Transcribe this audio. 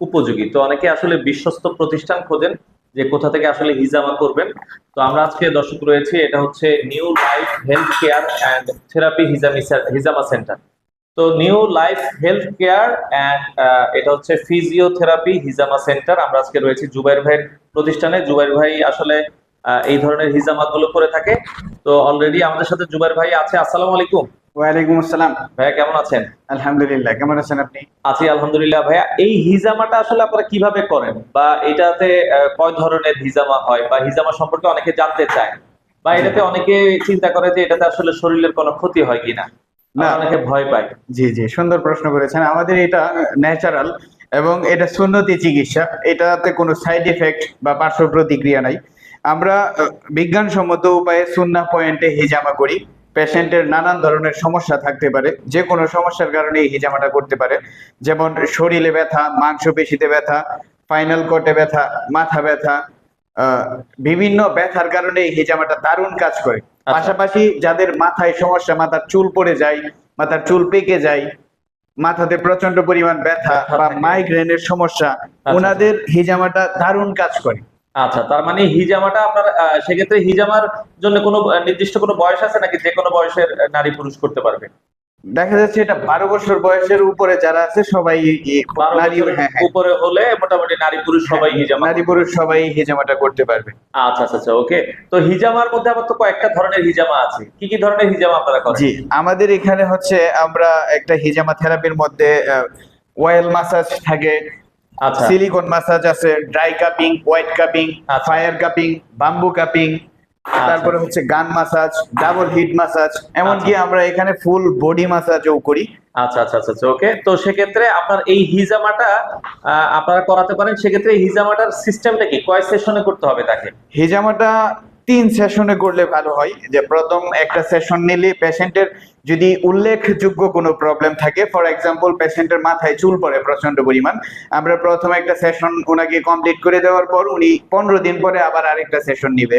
উপযোগী। তো অনেকে আসলে বিশ্বস্ত প্রতিষ্ঠান খোঁজেন যে কোথা থেকে আসলে হিজামা করবেন। তো আমরা আজকে দর্শক রয়েছি, এটা হচ্ছে new life health care and therapy হিজামা সেন্টার। তো new life health care and এটা হচ্ছে ফিজিওথেরাপি হিজামা সেন্টার। আমরা আজকে রয়েছি জুবাইর ভাইয়ের প্রতিষ্ঠানে। জুবাইর ভাই আসলে এই ধরনের হিজামা গুলো করে থাকে। তো অলরেডি আমাদের সাথে জুবাইর ভাই আছে। আসসালামু আলাইকুম ওয়ালাইকুম আসসালাম। ভাইয়া, কেমন আছেন? আলহামদুলিল্লাহ, কেমন আছেন আপনি? আছি আলহামদুলিল্লাহ। ভাইয়া, এই হিজামাটা আসলে আপনারা কিভাবে করেন, বা এটাতে কয় ধরনের হিজামা হয়, বা হিজামা সম্পর্কে অনেকে জানতে চায়, বা জি এটাতে অনেকে চিন্তা করে যে এটাতে আসলে শরীরের কোনো ক্ষতি হয় কিনা, না, আবার অনেকে ভয় পায়। জি জি, সুন্দর প্রশ্ন করেছেন। আমাদের এটা ন্যাচারাল এবং এটা সুন্নতি চিকিৎসা। এটাতে কোনো সাইড এফেক্ট বা পার্শ্ব প্রতিক্রিয়া নাই। আমরা বিজ্ঞানসম্মত উপায়ে সুন্নাহ পয়েন্টে হিজামা করি। পেশেন্টের নানান ধরনের সমস্যা থাকতে পারে, যে কোনো সমস্যার কারণে এই হিজামাটা করতে পারে। যেমন শরীরে ব্যথা, মাংসপেশিতে ব্যথা, স্পাইনাল কর্ডে ব্যথা, মাথা ব্যথা, আহ, বিভিন্ন ব্যথার কারণে এই হিজামাটা দারুণ কাজ করে। আচ্ছা পাশাপাশি যাদের মাথায় সমস্যা, মাথার চুল পড়ে যায়, মাথার চুল পেকে যায়, মাথাতে প্রচন্ড পরিমাণ ব্যথা ব্যথা বা থাকে। মাইগ্রেনের সমস্যা, আচ্ছা আচ্ছা। ওনাদের হিজামাটা দারুণ কাজ করে। আচ্ছা, তার মানে হিজামাটা আপনার সেক্ষেত্রে হিজামার জন্য কোনো নির্দিষ্ট কোনো বয়স আছে, নাকি যে কোনো বয়সের নারী পুরুষ করতে পারবে? দেখা যাচ্ছে এটা 12 বছর বয়সের উপরে যারা আছে সবাই 12 নারী, বছরের হ্যাঁ হ্যাঁ উপরে হলে মোটামুটি নারী পুরুষ হ্যাঁ, সবাই হিজামা নারী করতে পুরুষ পারবে। সবাই হিজামাটা করতে পারবে। আচ্ছা আচ্ছা আচ্ছা, ওকে। তো হিজামার মধ্যে আবার তো কয়েকটা ধরনের হিজামা আছে। কি কি ধরনের হিজামা আপনারা করেন? জি, আমাদের এখানে হচ্ছে আমরা একটা হিজামা থেরাপির মধ্যে অয়েল মাসাজ থাকে, আচ্ছা সিলিকন মাসাজ আছে, ড্রাই কাপিং, হোয়াইট কাপিং, আচ্ছা ফায়ার কাপিং, বাম্বু কাপিং, আচ্ছা তারপরে হচ্ছে গান মাসাজ, ডাবল হিট মাসাজ, আচ্ছা এমনকি আমরা এখানে ফুল বডি মাসাজও করি। আচ্ছা আচ্ছা আচ্ছা আচ্ছা, ওকে। তো সেক্ষেত্রে আপনার এই হিজামাটা আপনারা করাতে পারেন। সেক্ষেত্রে এই হিজামাটার সিস্টেমটা কি, কয় সেশনে করতে হবে তাকে? হিজামাটা 3 সেশনে করলে ভালো হয়। যে প্রথম একটা সেশন নিলে পেশেন্টের যদি উল্লেখযোগ্য কোনো প্রবলেম থাকে, ফর এক্সাম্পল পেশেন্টের মাথায় চুল পড়ে প্রচন্ড পরিমাণ, আমরা প্রথমে একটা সেশন ওনাকে কমপ্লিট করে দেওয়ার পর উনি 15 দিন পরে আবার আরেকটা সেশন নিবে।